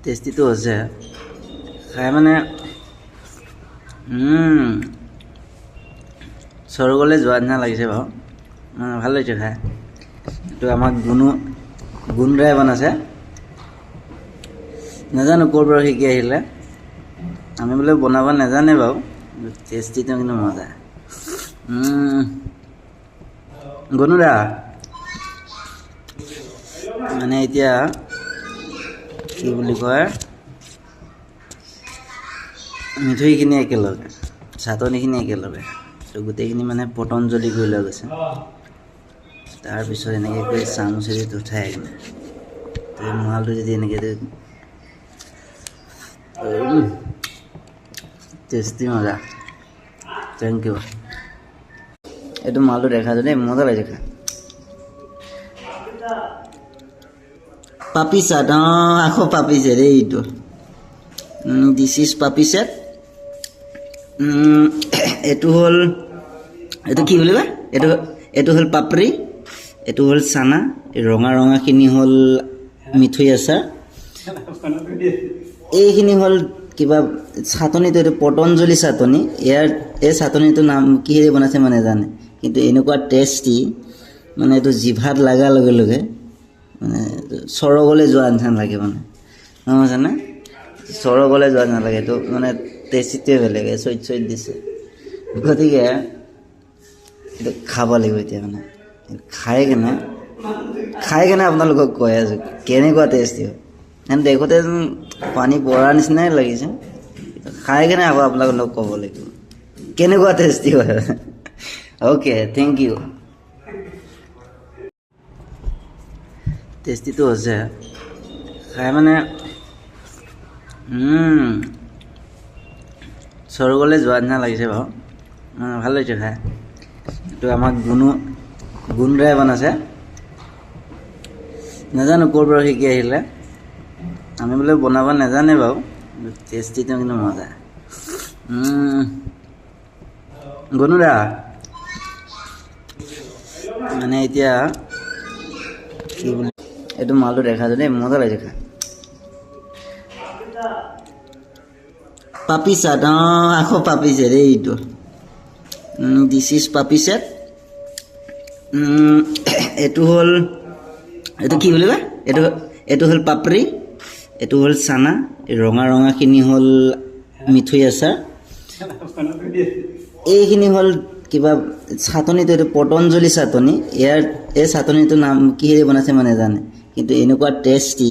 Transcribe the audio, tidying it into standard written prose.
টেষ্টিটো হৈছে খাই মানে স্বৰ্গলৈ যোৱা নিচিনা লাগিছে বাৰু ভাল লাগিছে খাই এইটো আমাক গুণদাই বনাইছে নাজানো ক'ৰ পৰা শিকি আহিলে আমি বোলে বনাব নাজানে বাৰু টেষ্টিটো কিন্তু মজা গুণদা মানে এতিয়া কি বুলি কয় মিঠৈখিনি একেলগে চাটনিখিনি একেলগে তো গোটেইখিনি মানে পতঞ্জলি কৰি লৈ গৈছে তাৰপিছত এনেকৈ কৰি চামুচেদি উঠাই কিনে তো মালটো যদি এনেকৈ টেষ্টি মজা থেংক ইউ এইটো মালটো দেখা যায় দেই মজা লাগিছে খাই পাপি চাট আকৌ পাপিছে দেই এইটো দিছ ইজ পাপি চেট এইটো হ'ল এইটো কি বুলি কয় এইটো হ'ল পাপৰি এইটো হ'ল চানা ৰঙা ৰঙাখিনি হ'ল মিঠৈ আচাৰ এইখিনি হ'ল কিবা চাটনিটো এইটো পতঞ্জলি চাটনি এই চাটনিটোৰ নাম কিহেৰে বনাইছে মানে নাজানে কিন্তু এনেকুৱা টেষ্টি মানে এইটো জিভাত লগাৰ লগে লগে মানে স্বৰ্গলৈ যোৱা নিচিনা লাগে মানে গম পাইছানে স্বৰ্গলৈ যোৱা নালাগে এইটো মানে টেষ্টিটোৱে বেলেগ চৈত দিছে গতিকে এইটো খাব লাগিব এতিয়া মানে খাই কেনে আপোনালোকক কৈ আছোঁ কেনেকুৱা টেষ্টি হয় দেখোঁতে পানী পৰাৰ নিচিনাই লাগিছে খাই কেনে আকৌ আপোনালোকক ক'ব লাগিব কেনেকুৱা টেষ্টি হয় অ'কে থেংক ইউ টেষ্টিটো হৈছে খাই মানে স্বৰ্গলৈ যোৱা নিচিনা লাগিছে বাৰু ভাল লাগিছে খাই এইটো আমাক গুণদাই বনাইছে নাজানো ক'ৰ পৰা শিকি আহিলে আমি বোলে বনাব নাজানে বাৰু টেষ্টিটো কিন্তু মজা গুণদা মানে এতিয়া কি বুলি এইটো মালটো দেখা যায় দেই মজা লাগিছে খাই পাপি চাট আকৌ পাপিছে দেই এইটো দিছ ইজ পাপি চেট এইটো হ'ল এইটো কি বুলি কয় এইটো হ'ল পাপৰি এইটো হ'ল চানা ৰঙা ৰঙাখিনি হ'ল মিঠৈ আচাৰ এইখিনি হ'ল কিবা চাটনিটো এইটো পতঞ্জলি চাটনি এই চাটনিটোৰ নাম কিহেৰে বনাইছে মানে নাজানে কিন্তু এনেকুৱা টেষ্টি